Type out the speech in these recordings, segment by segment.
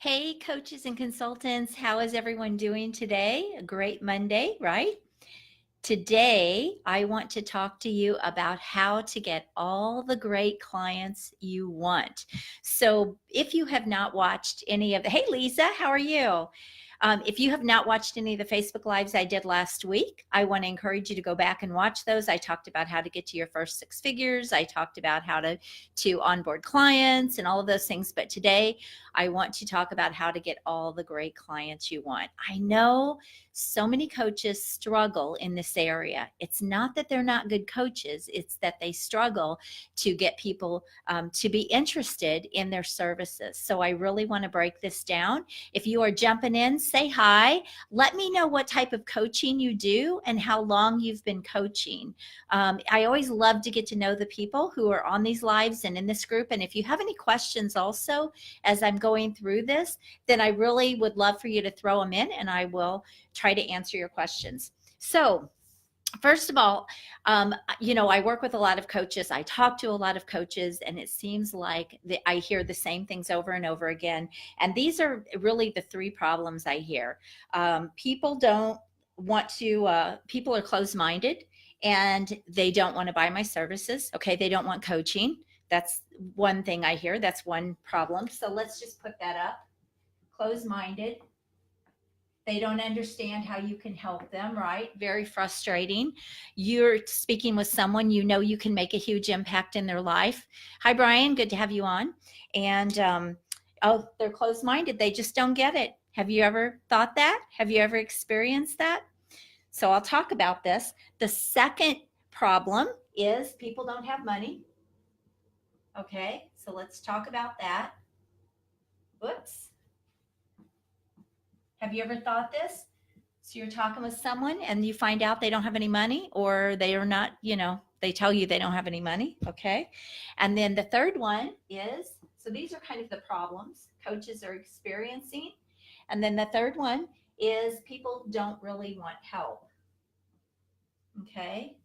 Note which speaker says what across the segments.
Speaker 1: Hey, coaches and consultants, how is everyone doing today? A great Monday, right? Today, I want to talk to you about how to get all the great clients you want. So, if you have not watched any of the, hey, Lisa, how are you? If you have not watched any of the Facebook Lives I did last week, I want to encourage you to go back and watch those. I talked about how to get to your first six figures. I talked about how to onboard clients and all of those things. But today, I want to talk about how to get all the great clients you want. I know so many coaches struggle in this area. It's not that they're not good coaches, it's that they struggle to get people to be interested in their services. So I really want to break this down. If you are jumping in, say hi. Let me know what type of coaching you do and how long you've been coaching. I always love to get to know the people who are on these lives and in this group. And if you have any questions also as I'm going through this, then I really would love for you to throw them in and I will try to answer your questions. So, first of all, I work with a lot of coaches. I talk to a lot of coaches, and it seems like I hear the same things over and over again. And these are really the three problems I hear. People don't want to, people are closed-minded and they don't want to buy my services. Okay, they don't want coaching. That's one thing I hear. That's one problem. So let's just put that up. Closed-minded. They don't understand how you can help them, right? Very frustrating. You're speaking with someone you know you can make a huge impact in their life. Hi, Brian. Good to have you on. And they're closed-minded. They just don't get it. Have you ever thought that? Have you ever experienced that? So I'll talk about this. The second problem is people don't have money. Okay, so let's talk about that. Whoops. Have you ever thought this? So you're talking with someone and you find out they don't have any money, or they are not, they tell you they don't have any money. Okay. And then the third one is, so these are kind of the problems coaches are experiencing. And then the third one is people don't really want help. Okay.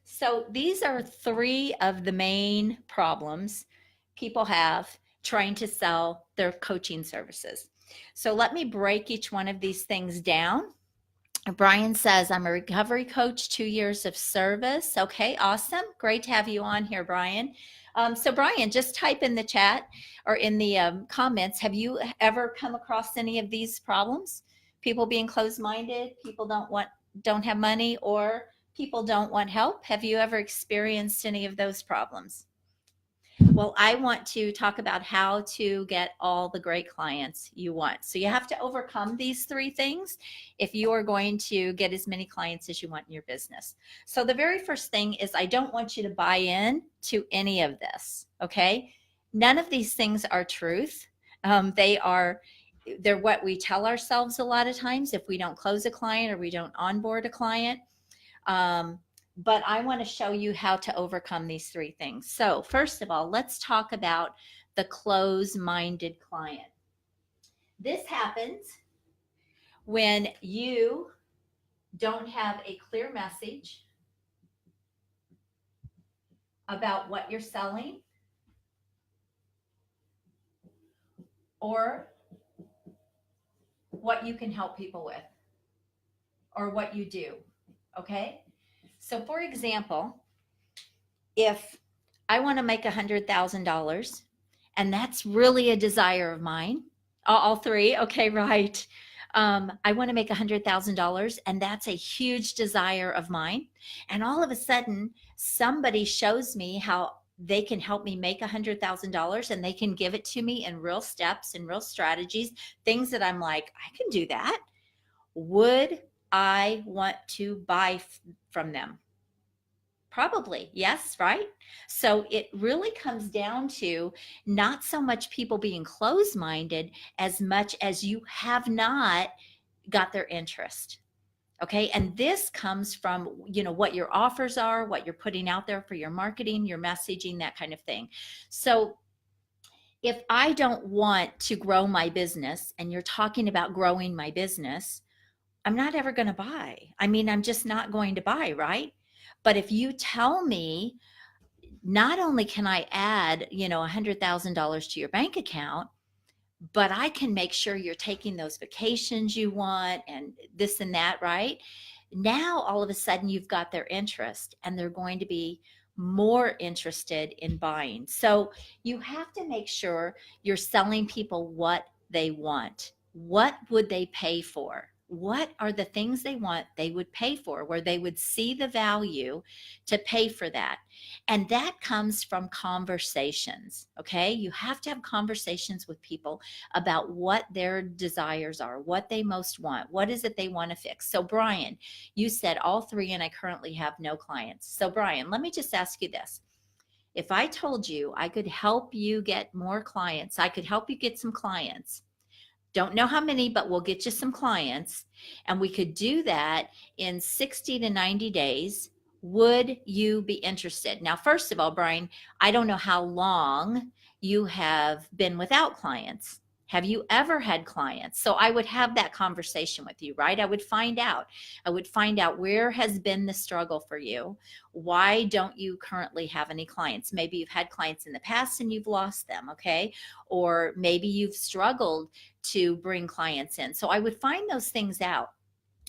Speaker 1: So these are three of the main problems people have trying to sell their coaching services. So let me break each one of these things down. Brian says, I'm a recovery coach, 2 years of service. Okay, awesome. Great to have you on here, Brian. So Brian, just type in the chat or in the comments, have you ever come across any of these problems? People being closed-minded, people don't have money, or people don't want help. Have you ever experienced any of those problems? Well, I want to talk about how to get all the great clients you want. So you have to overcome these three things if you are going to get as many clients as you want in your business. So the very first thing is I don't want you to buy in to any of this, okay? None of these things are truth. They're what we tell ourselves a lot of times if we don't close a client or we don't onboard a client. But I want to show you how to overcome these three things. So first of all, let's talk about the closed-minded client. This happens when you don't have a clear message about what you're selling or what you can help people with or what you do, okay? So for example, if I want to make $100,000 and that's really a desire of mine, all three, okay, right. I want to make $100,000 and that's a huge desire of mine. And all of a sudden somebody shows me how they can help me make $100,000 and they can give it to me in real steps and real strategies, things that I'm like, I can do that. Would I want to buy from them? Probably, yes, right? So it really comes down to not so much people being closed-minded as much as you have not got their interest. Okay, and this comes from, what your offers are, what you're putting out there for your marketing, your messaging, that kind of thing. So if I don't want to grow my business and you're talking about growing my business, I'm not ever going to buy. I'm just not going to buy, right? But if you tell me not only can I add, $100,000 to your bank account, but I can make sure you're taking those vacations you want and this and that, right? Now, all of a sudden, you've got their interest and they're going to be more interested in buying. So you have to make sure you're selling people what they want. What would they pay for? What are the things they want they would pay for, where they would see the value to pay for that? And that comes from conversations. Okay. You have to have conversations with people about what their desires are, what they most want, what is it they want to fix. So, Brian, you said all three, and I currently have no clients. So, Brian, let me just ask you this. If I told you I could help you get more clients, I could help you get some clients. Don't know how many, but we'll get you some clients, and we could do that in 60 to 90 days. Would you be interested? Now, first of all, Brian, I don't know how long you have been without clients. Have you ever had clients? So I would have that conversation with you, right? I would find out. Where has been the struggle for you. Why don't you currently have any clients? Maybe you've had clients in the past and you've lost them, okay? Or maybe you've struggled to bring clients in. So I would find those things out.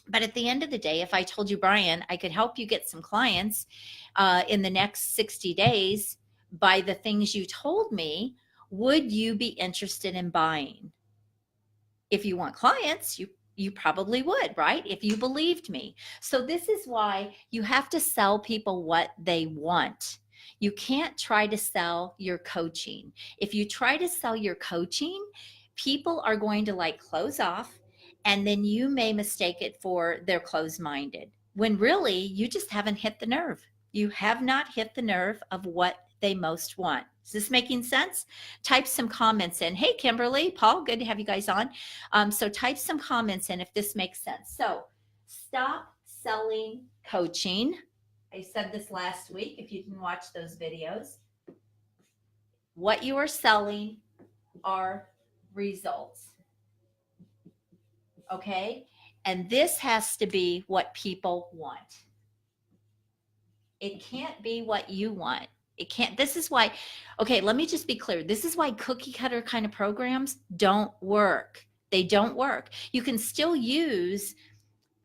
Speaker 1: But at the end of the day, if I told you, Brian, I could help you get some clients in the next 60 days by the things you told me, would you be interested in buying? If you want clients, you probably would, right? If you believed me. So this is why you have to sell people what they want. You can't try to sell your coaching. If you try to sell your coaching, people are going to close off, and then you may mistake it for they're closed-minded, when really you just haven't hit the nerve. You have not hit the nerve of what they most want. Is this making sense? Type some comments in. Hey, Kimberly, Paul, good to have you guys on. So type some comments in if this makes sense. So stop selling coaching. I said this last week, if you can watch those videos. What you are selling are results. Okay? And this has to be what people want. It can't be what you want. It can't. This is why, okay, let me just be clear. This is why cookie cutter kind of programs don't work. They don't work. You can still use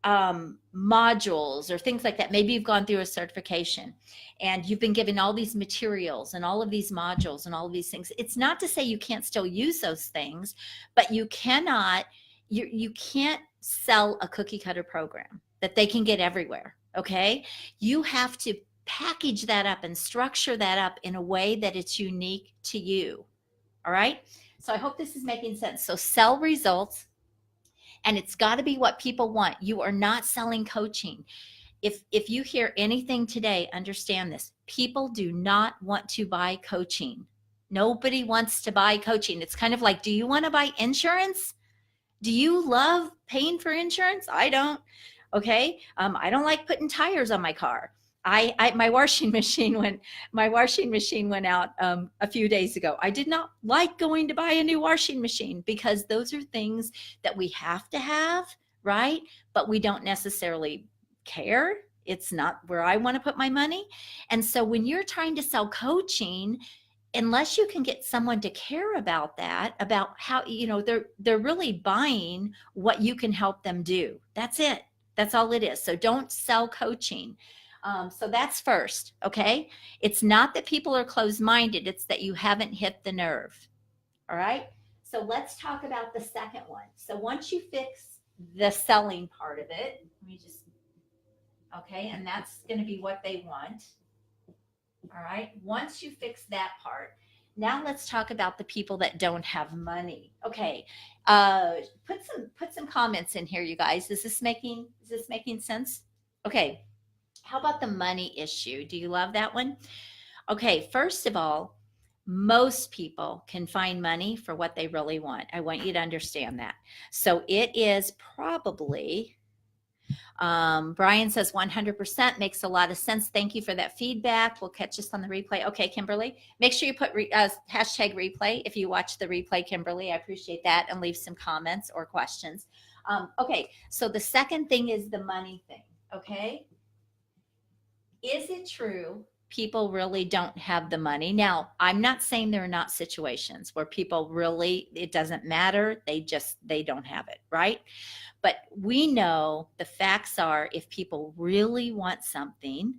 Speaker 1: modules or things like that. Maybe you've gone through a certification and you've been given all these materials and all of these modules and all of these things. It's not to say you can't still use those things, but you cannot, you can't sell a cookie cutter program that they can get everywhere. Okay. You have to package that up and structure that up in a way that it's unique to you. All right. So I hope this is making sense. So sell results, and it's got to be what people want. You are not selling coaching. If you hear anything today, understand this. People do not want to buy coaching. Nobody wants to buy coaching. It's kind of like, do you want to buy insurance? Do you love paying for insurance? I don't. Okay. I don't like putting tires on my car. My washing machine went out a few days ago. I did not like going to buy a new washing machine because those are things that we have to have, right? But we don't necessarily care. It's not where I want to put my money. And so when you're trying to sell coaching, unless you can get someone to care about that, about how, they're really buying what you can help them do. That's it. That's all it is. So don't sell coaching. So that's first, okay? It's not that people are closed-minded. It's that you haven't hit the nerve, all right? So let's talk about the second one. So once you fix the selling part of it, okay, and that's going to be what they want, all right? Once you fix that part, now let's talk about the people that don't have money. Okay, put some comments in here, you guys. Is this making sense? Okay. How about the money issue? Do you love that one? Okay, first of all, most people can find money for what they really want. I want you to understand that. So it is probably, Brian says 100% makes a lot of sense. Thank you for that feedback. We'll catch us on the replay. Okay, Kimberly, make sure you put hashtag replay if you watch the replay, Kimberly. I appreciate that, and leave some comments or questions. Okay, so the second thing is the money thing, okay? Is it true people really don't have the money. Now, I'm not saying there are not situations where people really, it doesn't matter. They don't have it, right? But we know the facts are if people really want something,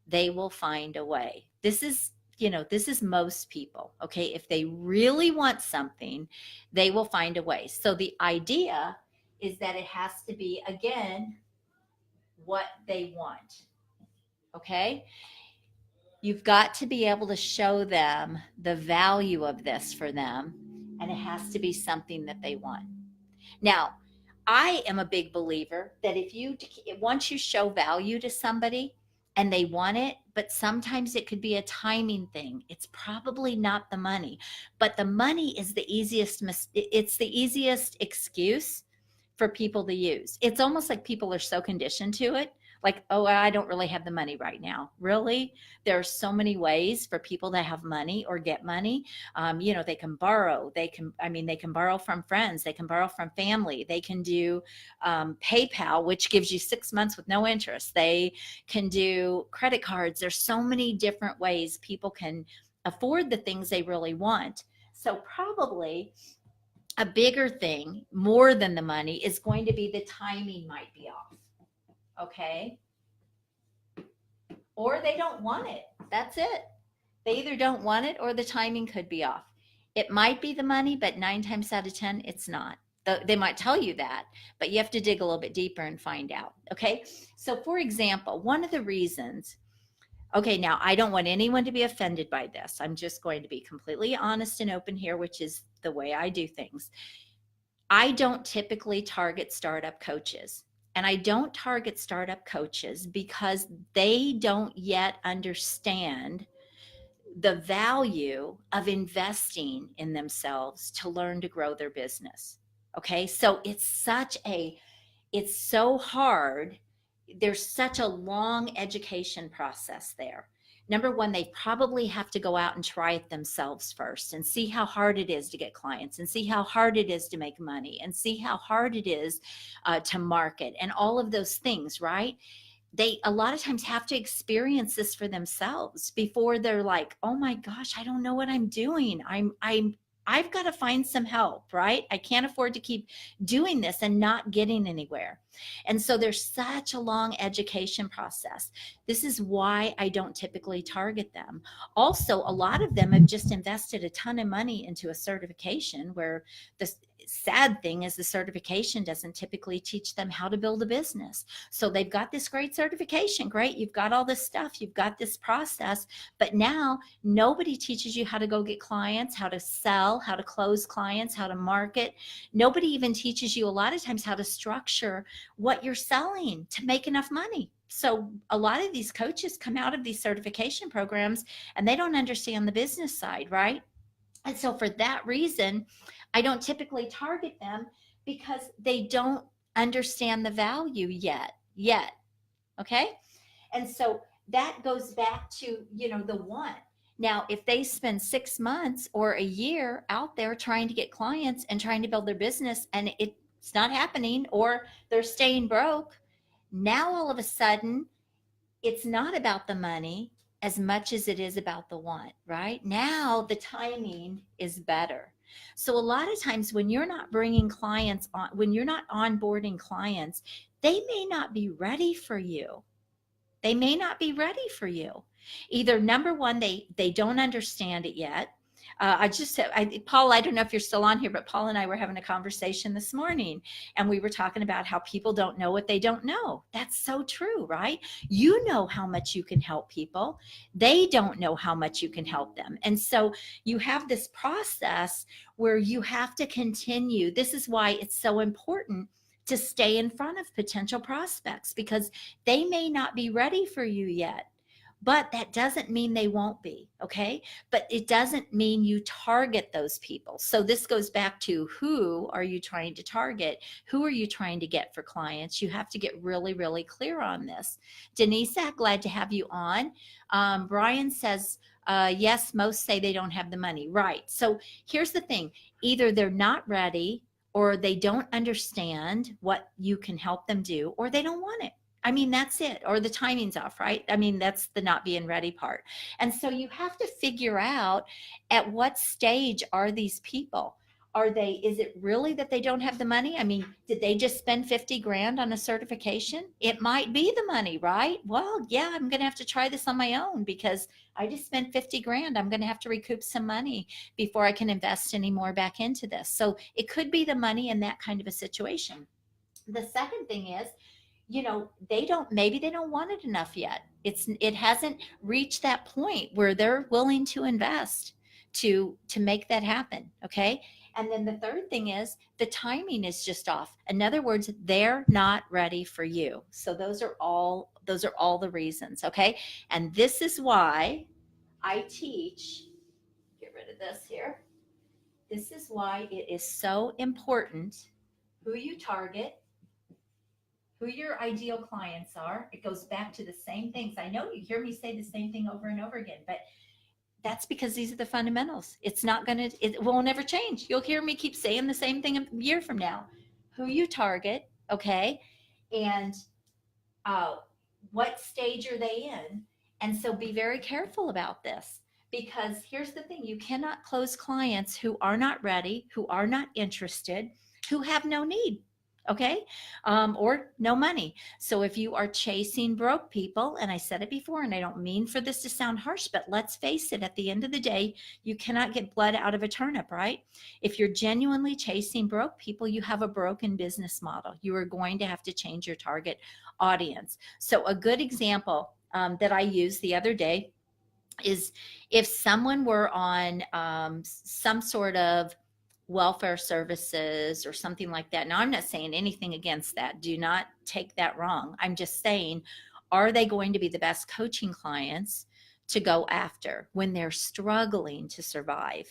Speaker 1: they will find a way. This is most people, okay? If they really want something, they will find a way. So the idea is that it has to be, again, what they want, okay? You've got to be able to show them the value of this for them, and it has to be something that they want. Now, I am a big believer that once you show value to somebody and they want it, but sometimes it could be a timing thing. It's probably not the money, but the money is it's the easiest excuse for people to use. It's almost like people are so conditioned to it. Like, oh, I don't really have the money right now. Really? There are so many ways for people to have money or get money. They can borrow. They can borrow from friends. They can borrow from family. They can do PayPal, which gives you 6 months with no interest. They can do credit cards. There's so many different ways people can afford the things they really want. So probably a bigger thing, more than the money, is going to be the timing might be off. Okay? Or they don't want it. That's it. They either don't want it or the timing could be off. It might be the money, but 9 times out of 10, it's not. They might tell you that, but you have to dig a little bit deeper and find out. Okay? So, for example, one of the reasons, okay, now I don't want anyone to be offended by this. I'm just going to be completely honest and open here, which is the way I do things. I don't typically target startup coaches. And I don't target startup coaches because they don't yet understand the value of investing in themselves to learn to grow their business. Okay, so it's so hard. There's such a long education process there. Number one, they probably have to go out and try it themselves first and see how hard it is to get clients and see how hard it is to make money and see how hard it is to market and all of those things, right? They a lot of times have to experience this for themselves before they're like, oh my gosh, I don't know what I'm doing. I've got to find some help, right? I can't afford to keep doing this and not getting anywhere. And so there's such a long education process. This is why I don't typically target them. Also, a lot of them have just invested a ton of money into a certification where the sad thing is the certification doesn't typically teach them how to build a business. So they've got this great certification. Great. You've got all this stuff. You've got this process. But now nobody teaches you how to go get clients, how to sell, how to close clients, how to market. Nobody even teaches you a lot of times how to structure what you're selling to make enough money. So a lot of these coaches come out of these certification programs and they don't understand the business side, right? And so for that reason, I don't typically target them because they don't understand the value yet. Okay? And so that goes back to, the want. Now, if they spend 6 months or a year out there trying to get clients and trying to build their business and it's not happening or they're staying broke, now all of a sudden it's not about the money as much as it is about the want, right? Now the timing is better. So a lot of times when you're not bringing clients on, when you're not onboarding clients, they may not be ready for you. They may not be ready for you. Either number one, they don't understand it yet. Paul, I don't know if you're still on here, but Paul and I were having a conversation this morning and we were talking about how people don't know what they don't know. That's so true, right? You know how much you can help people. They don't know how much you can help them. And so you have this process where you have to continue. This is why it's so important to stay in front of potential prospects because they may not be ready for you yet. But that doesn't mean they won't be, okay? But it doesn't mean you target those people. So this goes back to who are you trying to target? Who are you trying to get for clients? You have to get really, really clear on this. Denisa, glad to have you on. Brian says, yes, most say they don't have the money. Right. So here's the thing. Either they're not ready or they don't understand what you can help them do or they don't want it. I mean, that's it. Or the timing's off, right? I mean, that's the not being ready part. And so you have to figure out, at what stage are these people? Is it really that they don't have the money? I mean, did they just spend 50 grand on a certification? It might be the money, right? Well, yeah, I'm going to have to try this on my own because I just spent 50 grand. I'm going to have to recoup some money before I can invest any more back into this. So it could be the money in that kind of a situation. The second thing is, maybe they don't want it enough yet. It hasn't reached that point where they're willing to invest to make that happen. Okay. And then the third thing is the timing is just off. In other words, they're not ready for you. So those are all the reasons. Okay. And this is why I teach, get rid of this here. This is why it is so important who you target, who your ideal clients are. It goes back to the same things. I know you hear me say the same thing over and over again, but that's because these are the fundamentals. It will never change. You'll hear me keep saying the same thing a year from now. Who you target, okay? And uh, what stage are they in? And so be very careful about this, because here's the thing: you cannot close clients who are not ready, who are not interested, who have no need. Okay. Or no money. So if you are chasing broke people, and I said it before, and I don't mean for this to sound harsh, but let's face it, at the end of the day, you cannot get blood out of a turnip, right? If you're genuinely chasing broke people, you have a broken business model. You are going to have to change your target audience. So a good example that I used the other day is, if someone were on some sort of welfare services or something like that. Now, I'm not saying anything against that. Do not take that wrong. I'm just saying, are they going to be the best coaching clients to go after when they're struggling to survive?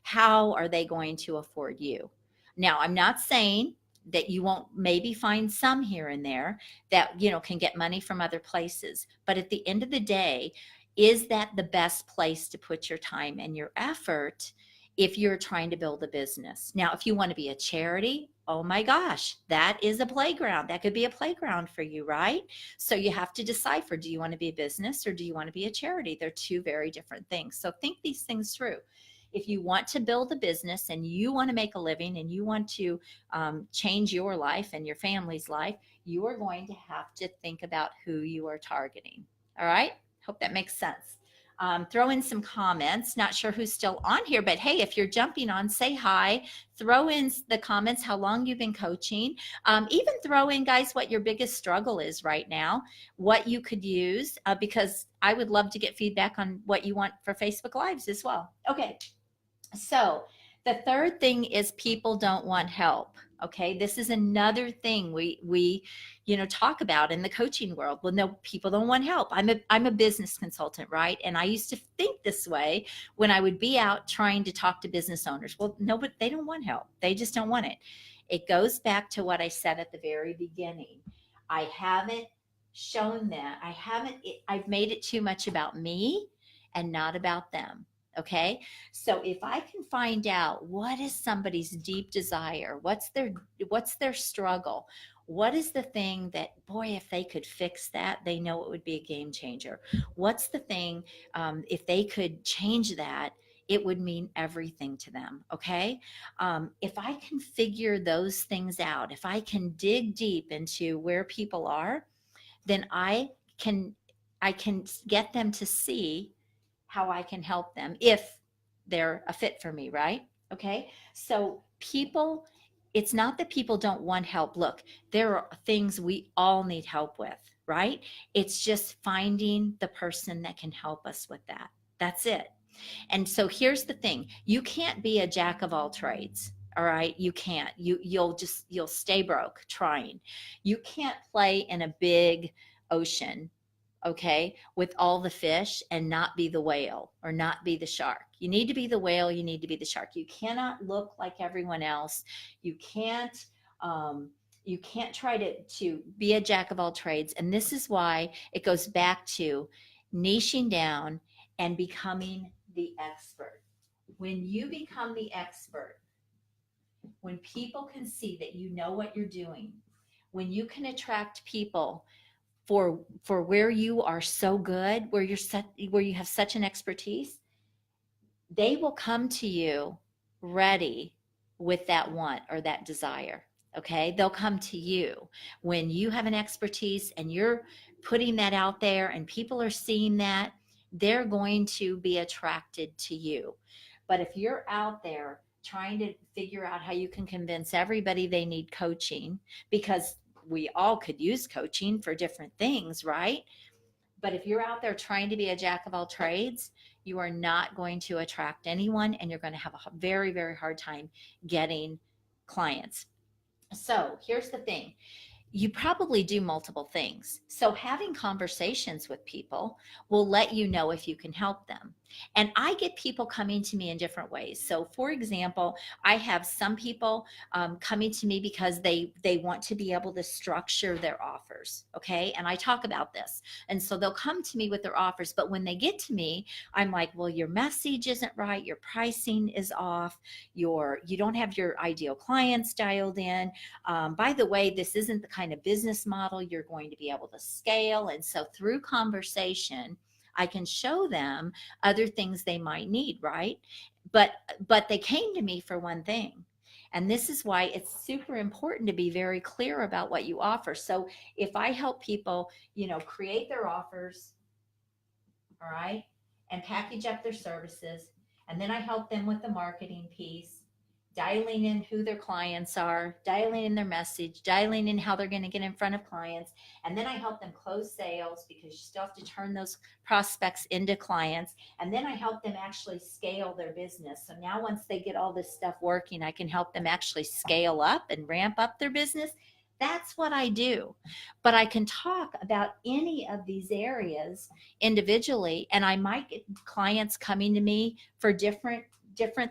Speaker 1: How are they going to afford you? Now, I'm not saying that you won't maybe find some here and there that can get money from other places, but at the end of the day, is that the best place to put your time and your effort if you're trying to build a business? Now, if you want to be a charity, oh my gosh, that is a playground. That could be a playground for you, right? So you have to decipher, do you want to be a business or do you want to be a charity? They're two very different things. So think these things through. If you want to build a business and you want to make a living and you want to change your life and your family's life, you are going to have to think about who you are targeting. All right? Hope that makes sense. Throw in some comments. Not sure who's still on here, but hey, if you're jumping on, say hi. Throw in the comments how long you've been coaching. Even throw in, guys, what your biggest struggle is right now, what you could use, because I would love to get feedback on what you want for Facebook Lives as well. Okay, so the third thing is people don't want help. Okay, this is another thing we talk about in the coaching world. Well, no, people don't want help. I'm a business consultant, right? And I used to think this way when I would be out trying to talk to business owners. Well, no, but they don't want help. They just don't want it. It goes back to what I said at the very beginning. I haven't shown that. I've made it too much about me and not about them. Okay. So if I can find out what is somebody's deep desire, what's their struggle, what is the thing that, boy, if they could fix that, they know it would be a game changer. What's the thing, if they could change that, it would mean everything to them. Okay. If I can figure those things out, if I can dig deep into where people are, then can I can get them to see how I can help them if they're a fit for me, right? Okay. So it's not that people don't want help. Look, there are things we all need help with, right? It's just finding the person that can help us with that. That's it. And so here's the thing: you can't be a jack of all trades. All right, you can't. You'll stay broke trying. You can't play in a big ocean, okay, with all the fish and not be the whale or not be the shark. You need to be the whale. You need to be the shark. You cannot look like everyone else. You can't. You can't try to be a jack of all trades. And this is why it goes back to niching down and becoming the expert. When you become the expert, when people can see that you know what you're doing, when you can attract people for where you are so good, where where you have such an expertise, they will come to you ready with that want or that desire. Okay. They'll come to you when you have an expertise and you're putting that out there and people are seeing that, they're going to be attracted to you. But if you're out there trying to figure out how you can convince everybody they need coaching, because we all could use coaching for different things, right? But if you're out there trying to be a jack of all trades, you are not going to attract anyone and you're going to have a very, very hard time getting clients. So here's the thing, you probably do multiple things. So having conversations with people will let you know if you can help them. And I get people coming to me in different ways. So for example, I have some people coming to me because they want to be able to structure their offers. Okay. And I talk about this. And so they'll come to me with their offers. But when they get to me, I'm like, well, your message isn't right. Your pricing is off. You don't have your ideal clients dialed in. By the way, this isn't the kind of business model you're going to be able to scale. And so through conversation, I can show them other things they might need, right? But they came to me for one thing. And this is why it's super important to be very clear about what you offer. So if I help people, create their offers, all right, and package up their services, and then I help them with the marketing piece, dialing in who their clients are, dialing in their message, dialing in how they're going to get in front of clients. And then I help them close sales because you still have to turn those prospects into clients. And then I help them actually scale their business. So now once they get all this stuff working, I can help them actually scale up and ramp up their business. That's what I do. But I can talk about any of these areas individually, and I might get clients coming to me for different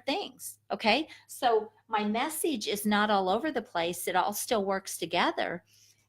Speaker 1: things. Okay. So my message is not all over the place. It all still works together,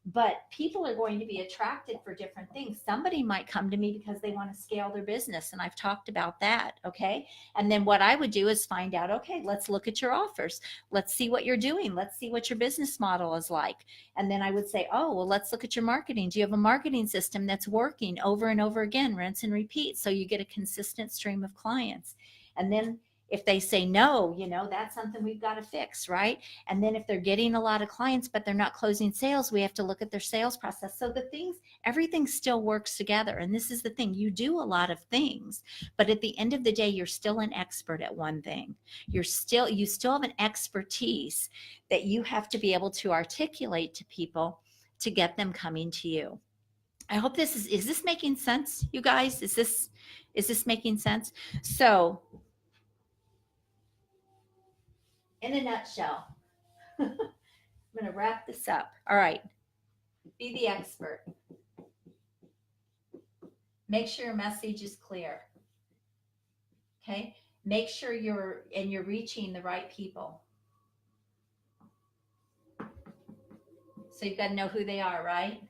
Speaker 1: but people are going to be attracted for different things. Somebody might come to me because they want to scale their business. And I've talked about that. Okay. And then what I would do is find out, okay, let's look at your offers. Let's see what you're doing. Let's see what your business model is like. And then I would say, oh, well, let's look at your marketing. Do you have a marketing system that's working over and over again, rinse and repeat, so you get a consistent stream of clients? And then if they say no, that's something we've got to fix, right? And then if they're getting a lot of clients, but they're not closing sales, we have to look at their sales process. So everything still works together. And this is the thing, you do a lot of things, but at the end of the day, you're still an expert at one thing. You still have an expertise that you have to be able to articulate to people to get them coming to you. I hope is this making sense, you guys? Is this making sense? So, in a nutshell, I'm going to wrap this up. All right. Be the expert. Make sure your message is clear. Okay. Make sure you're reaching the right people. So you've got to know who they are, right?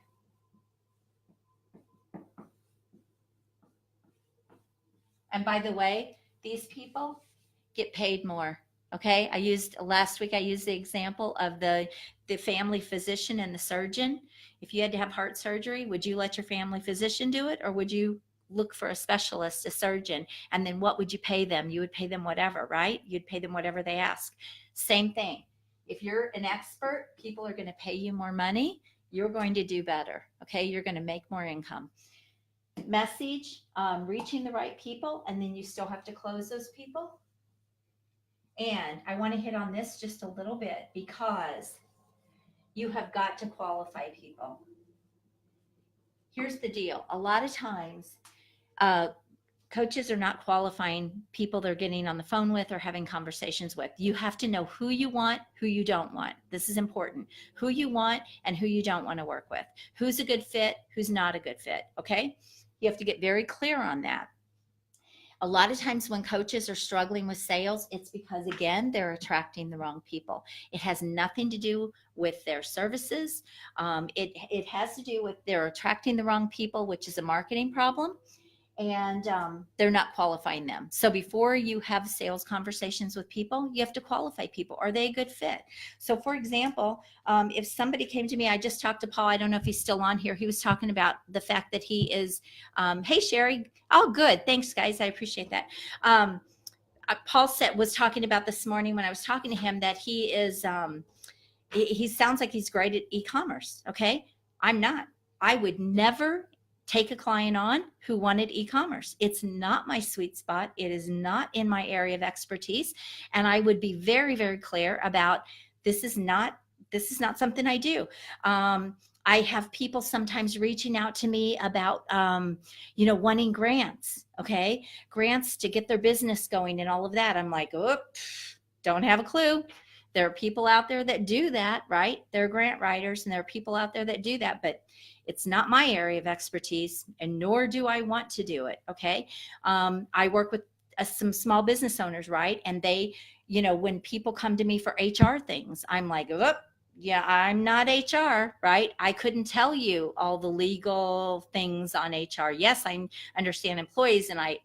Speaker 1: And by the way, these people get paid more. Okay. Last week, I used the example of the family physician and the surgeon. If you had to have heart surgery, would you let your family physician do it, or would you look for a specialist, a surgeon? And then what would you pay them? You would pay them whatever, right? You'd pay them whatever they ask. Same thing. If you're an expert, people are going to pay you more money. You're going to do better. Okay. You're going to make more income. Message, reaching the right people, and then you still have to close those people. And I want to hit on this just a little bit, because you have got to qualify people. Here's the deal. A lot of times, coaches are not qualifying people they're getting on the phone with or having conversations with. You have to know who you want, who you don't want. This is important. Who you want and who you don't want to work with. Who's a good fit, who's not a good fit, okay? You have to get very clear on that. A lot of times when coaches are struggling with sales, it's because, again, they're attracting the wrong people. It has nothing to do with their services. It has to do with they're attracting the wrong people, which is a marketing problem. and they're not qualifying them. So before you have sales conversations with people, you have to qualify people. Are they a good fit? So for example, if somebody came to me, I just talked to Paul, I don't know if he's still on here. He was talking about the fact that he is, hey, Sherry. Oh, good. Thanks, guys. I appreciate that. Paul was talking about this morning when I was talking to him that he is, he sounds like he's great at e-commerce. Okay. I'm not. I would never take a client on who wanted e-commerce. It's not my sweet spot. It is not in my area of expertise. And I would be very, very clear about this is not something I do. I have people sometimes reaching out to me about, wanting grants, okay? Grants to get their business going and all of that. I'm like, oh, don't have a clue. There are people out there that do that, right? They're grant writers, and there are people out there that do that, but it's not my area of expertise, and nor do I want to do it, okay? I work with some small business owners, right? And they, when people come to me for HR things, I'm like, oh, yeah, I'm not HR, right? I couldn't tell you all the legal things on HR. Yes, I understand employees, and I've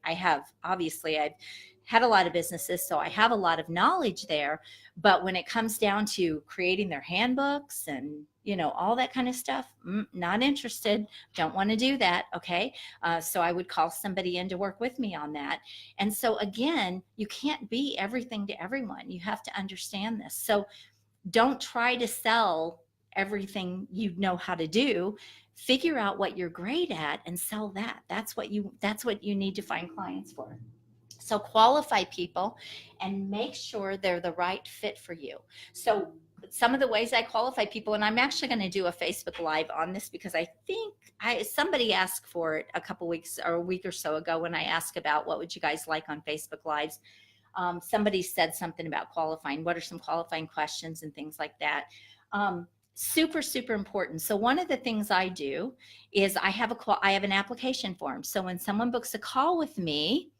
Speaker 1: had a lot of businesses, so I have a lot of knowledge there. But when it comes down to creating their handbooks and, all that kind of stuff, not interested, don't want to do that, okay? So I would call somebody in to work with me on that. And so again, you can't be everything to everyone. You have to understand this. So don't try to sell everything you know how to do. Figure out what you're great at and sell that. That's what you need to find clients for. So qualify people and make sure they're the right fit for you. So some of the ways I qualify people, and I'm actually going to do a Facebook Live on this because I think somebody asked for it a week or so ago when I asked about what would you guys like on Facebook Lives. Somebody said something about qualifying. What are some qualifying questions and things like that? Super, super important. So one of the things I do is I have an application form. So when someone books a call with me,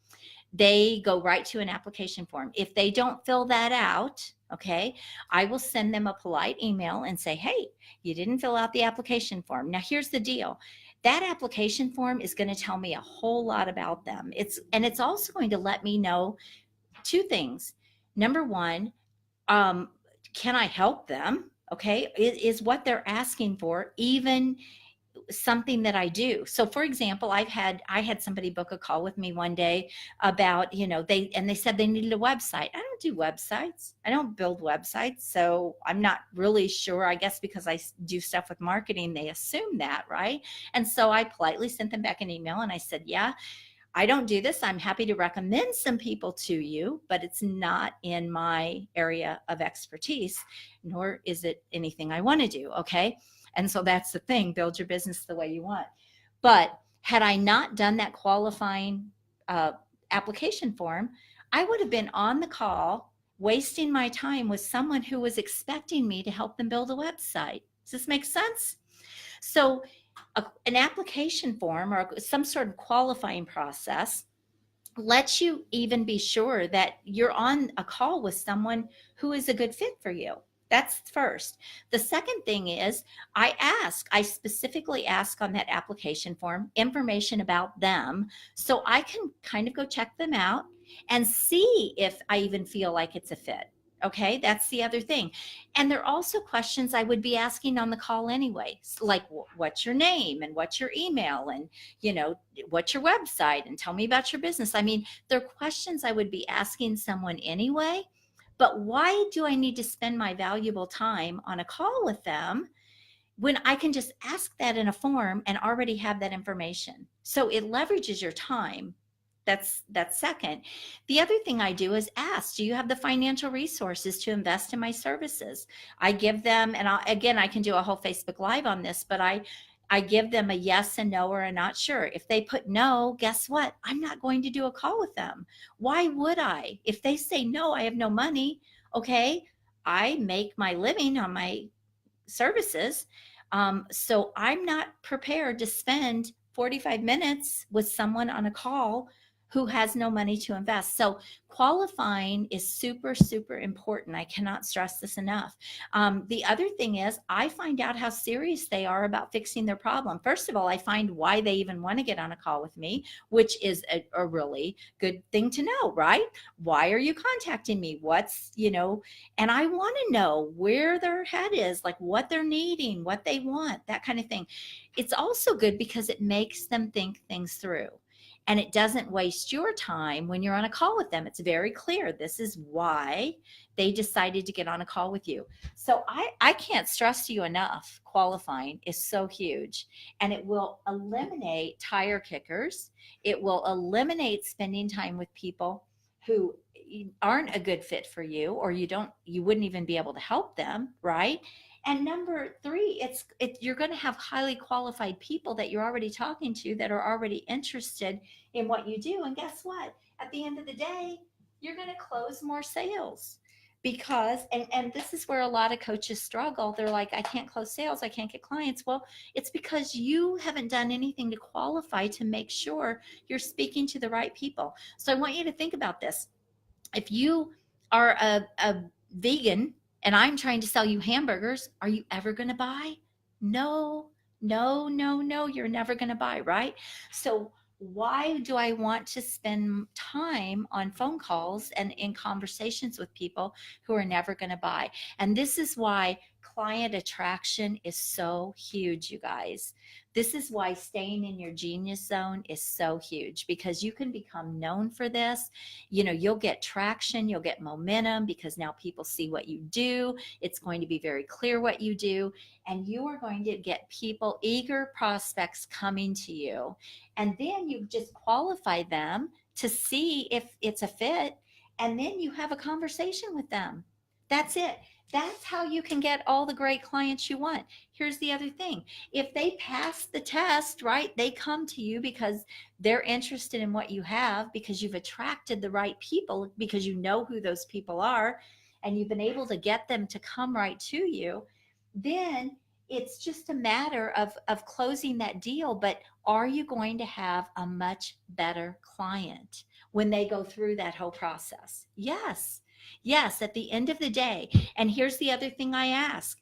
Speaker 1: they go right to an application form. If they don't fill that out, okay, I will send them a polite email and say, hey, you didn't fill out the application form. Now, here's the deal. That application form is going to tell me a whole lot about them. It's also going to let me know two things. Number one, can I help them? Okay, is what they're asking for even something that I do? So for example, I had somebody book a call with me one day about, they said they needed a website. I don't do websites. I don't build websites. So I'm not really sure. I guess because I do stuff with marketing, they assume that, right? And so I politely sent them back an email and I said, yeah, I don't do this. I'm happy to recommend some people to you, but it's not in my area of expertise, nor is it anything I want to do. Okay. And so that's the thing, build your business the way you want. But had I not done that qualifying application form, I would have been on the call wasting my time with someone who was expecting me to help them build a website. Does this make sense? So an application form or some sort of qualifying process lets you even be sure that you're on a call with someone who is a good fit for you. That's first. The second thing is I specifically ask on that application form information about them so I can kind of go check them out and see if I even feel like it's a fit. Okay, that's the other thing. And there are also questions I would be asking on the call anyway, like what's your name and what's your email and, what's your website and tell me about your business. I mean, there are questions I would be asking someone anyway, but why do I need to spend my valuable time on a call with them when I can just ask that in a form and already have that information? So it leverages your time. That's second. The other thing I do is ask, do you have the financial resources to invest in my services? I give them, and I can do a whole Facebook Live on this, but I give them a yes and no or a not sure. If they put no, guess what? I'm not going to do a call with them. Why would I? If they say no, I have no money. Okay, I make my living on my services. So I'm not prepared to spend 45 minutes with someone on a call who has no money to invest. So qualifying is super, super important. I cannot stress this enough. The other thing is I find out how serious they are about fixing their problem. First of all, I find why they even want to get on a call with me, which is a really good thing to know, right? Why are you contacting me? And I want to know where their head is, like what they're needing, what they want, that kind of thing. It's also good because it makes them think things through. And it doesn't waste your time when you're on a call with them. It's very clear. This is why they decided to get on a call with you. So I can't stress to you enough. Qualifying is so huge, and it will eliminate tire kickers. It will eliminate spending time with people who aren't a good fit for you, or you wouldn't even be able to help them, right? And number three, you're going to have highly qualified people that you're already talking to that are already interested in what you do. And guess what? At the end of the day, you're going to close more sales because, and this is where a lot of coaches struggle. They're like, I can't close sales. I can't get clients. Well, it's because you haven't done anything to qualify to make sure you're speaking to the right people. So I want you to think about this. If you are a vegan and I'm trying to sell you hamburgers, are you ever going to buy? No, no, no, no, you're never going to buy, right? So why do I want to spend time on phone calls and in conversations with people who are never going to buy? And this is why client attraction is so huge, you guys. This is why staying in your genius zone is so huge, because you can become known for this. You'll get traction, you'll get momentum, because now people see what you do. It's going to be very clear what you do, and you are going to get people, eager prospects, coming to you. And then you just qualify them to see if it's a fit, and then you have a conversation with them. That's it. That's how you can get all the great clients you want. Here's the other thing. If they pass the test, right, they come to you because they're interested in what you have, because you've attracted the right people, because you know who those people are, and you've been able to get them to come right to you. Then it's just a matter of closing that deal. But are you going to have a much better client when they go through that whole process? Yes. Yes, at the end of the day. And here's the other thing I ask,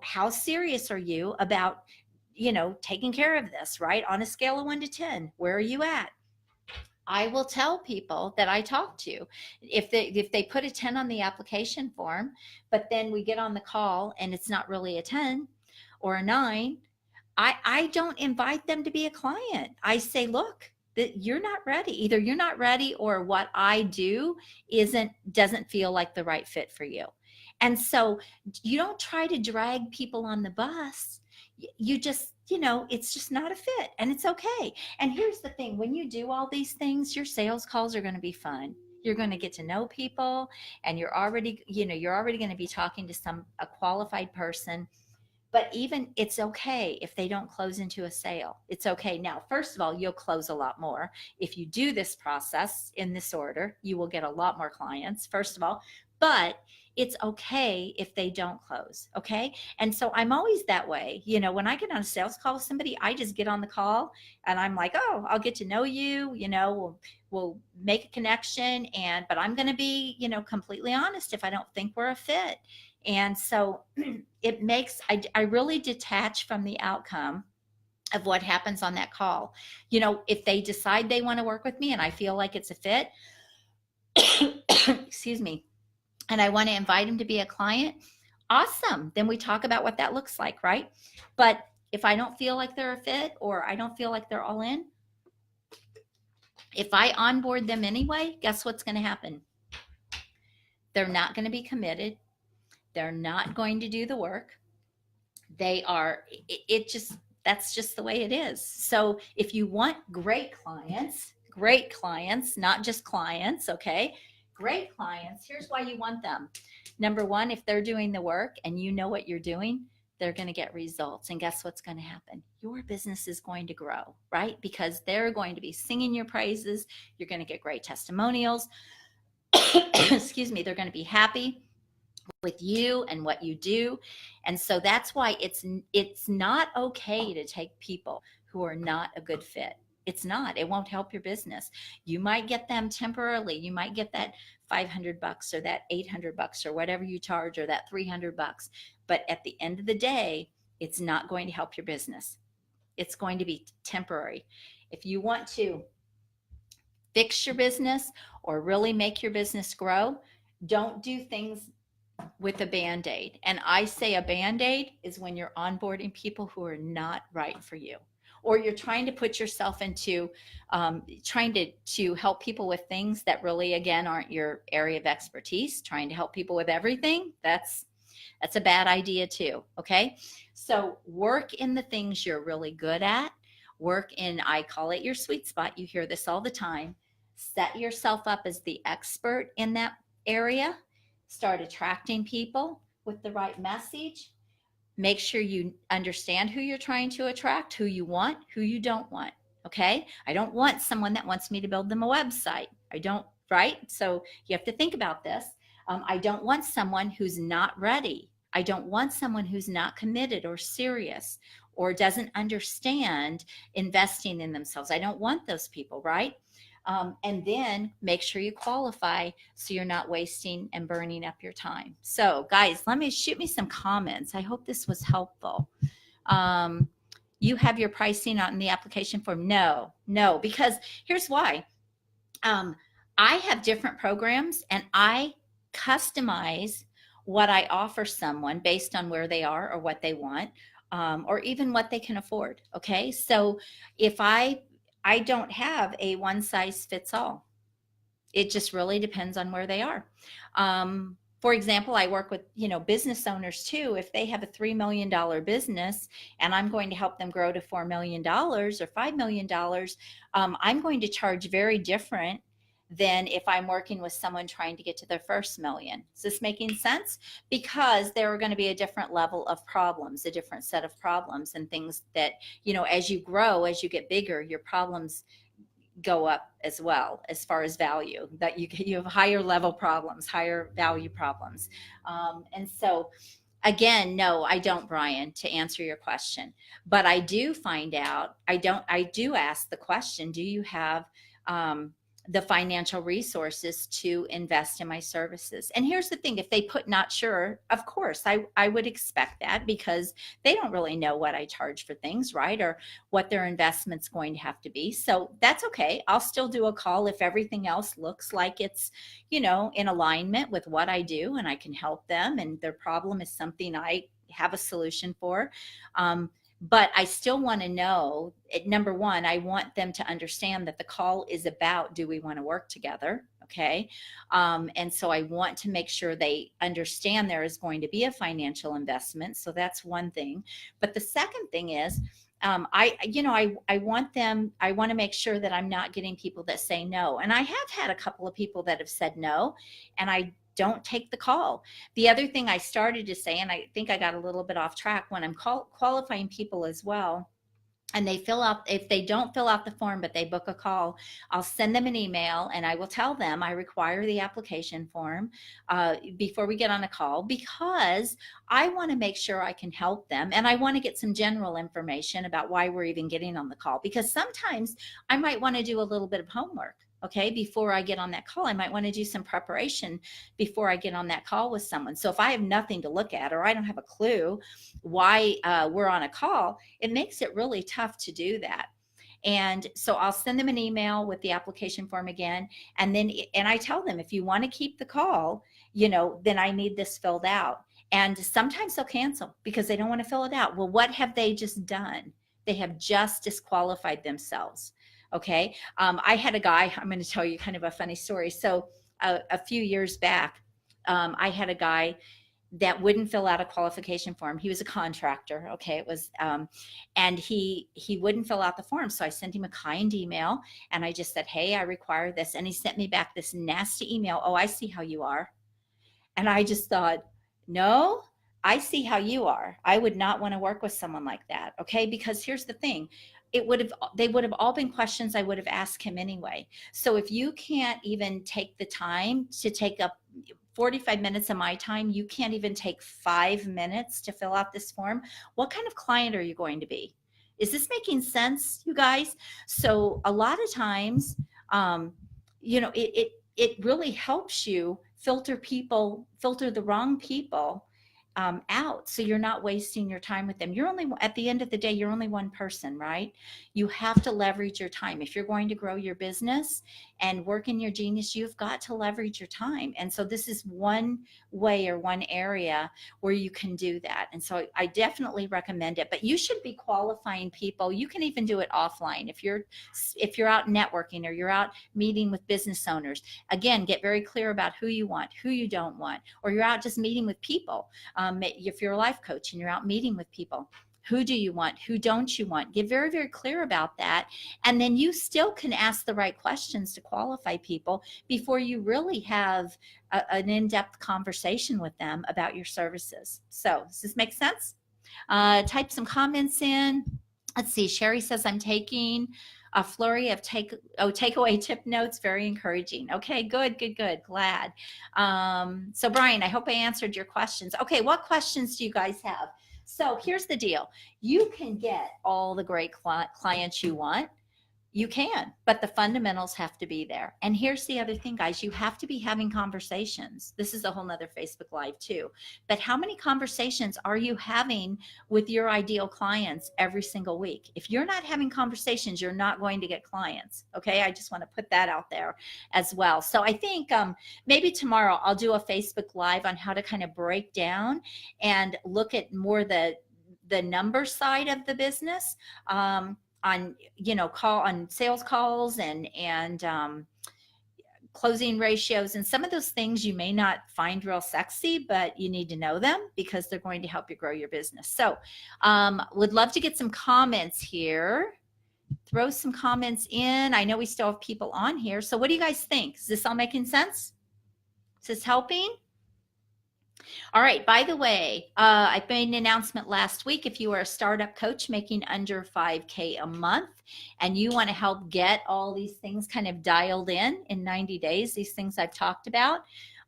Speaker 1: how serious are you about, taking care of this, right? On a scale of 1 to 10, where are you at? I will tell people that I talk to, if they put a 10 on the application form, but then we get on the call and it's not really a 10 or a 9, I don't invite them to be a client. I say, look, that you're not ready. Either you're not ready, or what I do doesn't feel like the right fit for you. And so you don't try to drag people on the bus. You just, it's just not a fit, and it's okay. And here's the thing, when you do all these things, your sales calls are going to be fun. You're going to get to know people, and you're already going to be talking to a qualified person. But even it's okay if they don't close into a sale. It's okay. Now, first of all, you'll close a lot more. If you do this process in this order, you will get a lot more clients, first of all. But it's okay if they don't close. Okay. And so I'm always that way. When I get on a sales call with somebody, I just get on the call and I'm like, oh, I'll get to know you, we'll make a connection. But I'm going to be, completely honest if I don't think we're a fit. And so I really detach from the outcome of what happens on that call. If they decide they want to work with me and I feel like it's a fit, excuse me, and I want to invite them to be a client, awesome. Then we talk about what that looks like, right? But if I don't feel like they're a fit, or I don't feel like they're all in, if I onboard them anyway, guess what's going to happen? They're not going to be committed. They're not going to do the work. That's just the way it is. So if you want great clients, not just clients, okay? Great clients, here's why you want them. Number one, if they're doing the work and you know what you're doing, they're going to get results. And guess what's going to happen? Your business is going to grow, right? Because they're going to be singing your praises. You're going to get great testimonials. Excuse me. They're going to be happy with you and what you do. And so that's why it's not okay to take people who are not a good fit. It's not. It won't help your business. You might get them temporarily. You might get that $500 or that $800 or whatever you charge, or that $300. But at the end of the day, it's not going to help your business. It's going to be temporary. If you want to fix your business or really make your business grow, don't do things with a Band-Aid. And I say a Band-Aid is when you're onboarding people who are not right for you, or you're trying to put yourself into trying to help people with things that really, again, aren't your area of expertise. Trying to help people with everything, that's a bad idea too. Okay, so work in the things you're really good at. Work in, I call it your sweet spot. You hear this all the time. Set yourself up as the expert in that area. Start attracting people with the right message. Make sure you understand who you're trying to attract, who you want, who you don't want. Okay, I don't want someone that wants me to build them a website. I don't, right? So you have to think about this. I don't want someone who's not ready. I don't want someone who's not committed or serious or doesn't understand investing in themselves. I don't want those people, right? And then make sure you qualify so you're not wasting and burning up your time. So guys, shoot me some comments. I hope this was helpful. You have your pricing on the application form? No, because here's why. I have different programs and I customize what I offer someone based on where they are or what they want, or even what they can afford. Okay, so if I don't have a one size fits all. It just really depends on where they are. For example, I work with, business owners too. If they have a $3 million business and I'm going to help them grow to $4 million or $5 million, I'm going to charge very different than if I'm working with someone trying to get to their first million. Is this making sense? Because there are going to be a different level of problems, a different set of problems and things that, as you grow, as you get bigger, your problems go up as well as far as value, that you have higher level problems, higher value problems. And so again, no, I don't, Brian, to answer your question, but I do find out, I do ask the question, do you have the financial resources to invest in my services? And here's the thing, if they put not sure, of course, I would expect that, because they don't really know what I charge for things, right? Or what their investment's going to have to be. So that's okay. I'll still do a call if everything else looks like it's, in alignment with what I do and I can help them and their problem is something I have a solution for. But I still want to know, number one, I want them to understand that the call is about, do we want to work together? Okay. And so I want to make sure they understand there is going to be a financial investment. So that's one thing. But the second thing is, I want to make sure that I'm not getting people that say no. And I have had a couple of people that have said no, and I don't take the call. The other thing I started to say, and I think I got a little bit off track, when I'm qualifying people as well, and if they don't fill out the form, but they book a call, I'll send them an email and I will tell them I require the application form before we get on a call, because I want to make sure I can help them. And I want to get some general information about why we're even getting on the call, because sometimes I might want to do a little bit of homework. Okay, before I get on that call, I might want to do some preparation before I get on that call with someone. So if I have nothing to look at, or I don't have a clue why we're on a call, it makes it really tough to do that. And so I'll send them an email with the application form again. And I tell them, if you want to keep the call, then I need this filled out. And sometimes they'll cancel because they don't want to fill it out. Well, what have they just done? They have just disqualified themselves. Okay. I had a guy, I'm going to tell you kind of a funny story. So a few years back, I had a guy that wouldn't fill out a qualification form. He was a contractor. Okay. It was, and he wouldn't fill out the form. So I sent him a kind email and I just said, hey, I require this. And he sent me back this nasty email. Oh, I see how you are. And I just thought, no, I see how you are. I would not want to work with someone like that. Okay. Because here's the thing. They would have all been questions I would have asked him anyway. So if you can't even take the time to take up 45 minutes of my time, you can't even take 5 minutes to fill out this form, what kind of client are you going to be? Is this making sense, you guys? So a lot of times, um, it really helps you filter the wrong people out, so you're not wasting your time with them. You're only, at the end of the day, you're only one person, right? You have to leverage your time. If you're going to grow your business and work in your genius, you've got to leverage your time. And so this is one way or one area where you can do that. And so I definitely recommend it. But you should be qualifying people. You can even do it offline if you're out networking or you're out meeting with business owners. Again, get very clear about who you want, who you don't want, or you're out just meeting with people. If you're a life coach and you're out meeting with people, who do you want? Who don't you want? Get very, very clear about that. And then you still can ask the right questions to qualify people before you really have an in-depth conversation with them about your services. So does this make sense? Type some comments in. Let's see. Sherry says, I'm taking a flurry of takeaway tip notes. Very encouraging. Okay, good. Glad. So Brian, I hope I answered your questions. Okay, what questions do you guys have? So here's the deal. You can get all the great clients you want. You can, but the fundamentals have to be there. And here's the other thing, guys, you have to be having conversations. This is a whole nother Facebook Live too. But how many conversations are you having with your ideal clients every single week? If you're not having conversations, you're not going to get clients. Okay. I just want to put that out there as well. So I think maybe tomorrow I'll do a Facebook Live on how to kind of break down and look at more the number side of the business. On sales calls and closing ratios, and some of those things you may not find real sexy, but you need to know them because they're going to help you grow your business. So would love to get some comments here. Throw some comments in. I know we still have people on here. So what do you guys think? Is this all making sense? Is this helping? All right. By the way, I made an announcement last week. If you are a startup coach making under 5K a month and you want to help get all these things kind of dialed in 90 days, these things I've talked about,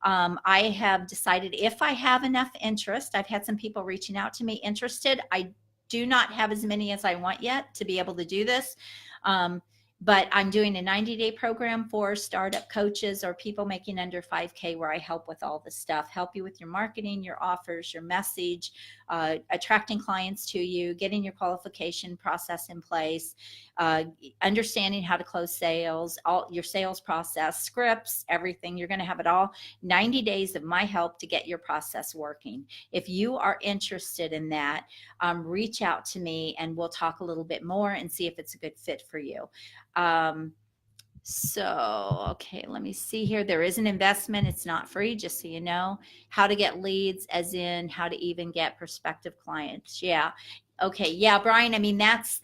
Speaker 1: I have decided if I have enough interest, I've had some people reaching out to me interested. I do not have as many as I want yet to be able to do this. But I'm doing a 90-day program for startup coaches or people making under 5K where I help with all this stuff, help you with your marketing, your offers, your message, attracting clients to you, getting your qualification process in place, understanding how to close sales, all your sales process, scripts, everything. You're going to have it all. 90 days of my help to get your process working. If you are interested in that, reach out to me and we'll talk a little bit more and see if it's a good fit for you. Okay, let me see here. There is an investment. It's not free, just so you know. How to get leads, as in how to even get prospective clients. Yeah. Okay. Yeah, Brian, I mean, that's,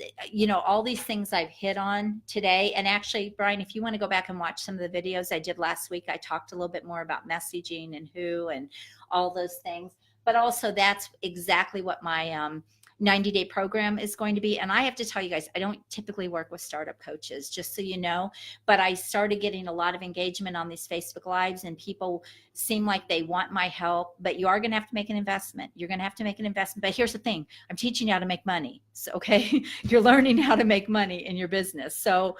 Speaker 1: all these things I've hit on today. And actually, Brian, if you want to go back and watch some of the videos I did last week, I talked a little bit more about messaging and who and all those things. But also that's exactly what my 90-day program is going to be. And I have to tell you guys, I don't typically work with startup coaches, just so you know, but I started getting a lot of engagement on these Facebook Lives and people seem like they want my help, but you are going to have to make an investment. You're going to have to make an investment. But here's the thing, I'm teaching you how to make money. So, okay, you're learning how to make money in your business. So,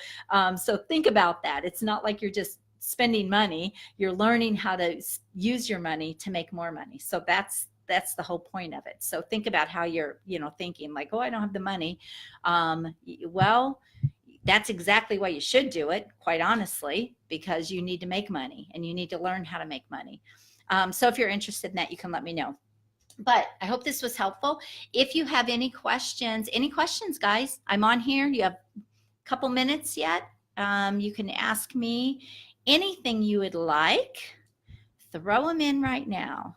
Speaker 1: so think about that. It's not like you're just spending money. You're learning how to use your money to make more money. So that's the whole point of it. So think about how you're, thinking like, oh, I don't have the money. Well, that's exactly why you should do it, quite honestly, because you need to make money and you need to learn how to make money. So if you're interested in that, you can let me know. But I hope this was helpful. If you have any questions, guys, I'm on here. You have a couple minutes yet. You can ask me anything you would like. Throw them in right now.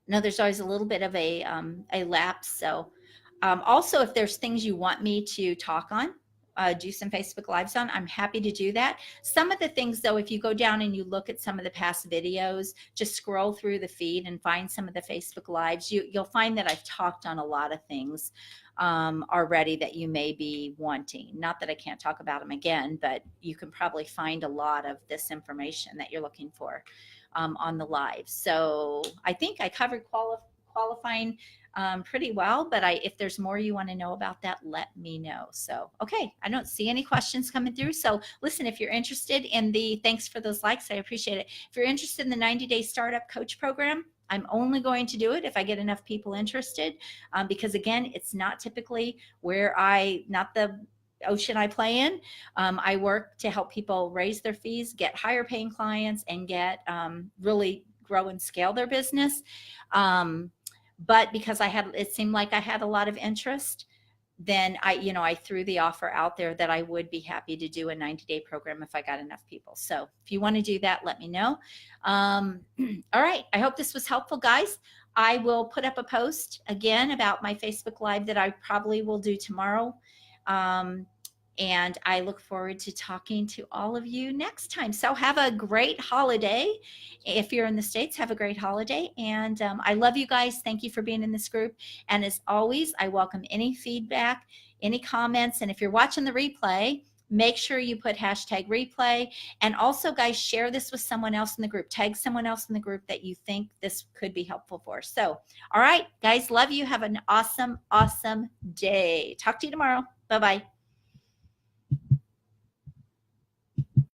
Speaker 1: No, there's always a little bit of a lapse. So also, if there's things you want me to talk on, do some Facebook Lives on, I'm happy to do that. Some of the things, though, if you go down and you look at some of the past videos, just scroll through the feed and find some of the Facebook Lives, you'll find that I've talked on a lot of things already that you may be wanting. Not that I can't talk about them again, but you can probably find a lot of this information that you're looking for on the live. So I think I covered qualifying pretty well, but if there's more you want to know about that, let me know. So, okay, I don't see any questions coming through. So listen, if you're interested in thanks for those likes, I appreciate it. If you're interested in the 90-day startup coach program, I'm only going to do it if I get enough people interested, because again, it's not typically not the ocean I play in. I work to help people raise their fees, get higher paying clients, and get really grow and scale their business. But because it seemed like I had a lot of interest, then I threw the offer out there that I would be happy to do a 90-day program if I got enough people. So if you want to do that, let me know. All right. I hope this was helpful, guys. I will put up a post again about my Facebook Live that I probably will do tomorrow. And I look forward to talking to all of you next time. So have a great holiday. If you're in the States, have a great holiday. And I love you guys. Thank you for being in this group. And as always, I welcome any feedback, any comments. And if you're watching the replay, make sure you put #replay. And also, guys, share this with someone else in the group. Tag someone else in the group that you think this could be helpful for. So, all right, guys, love you. Have an awesome, awesome day. Talk to you tomorrow. Bye-bye.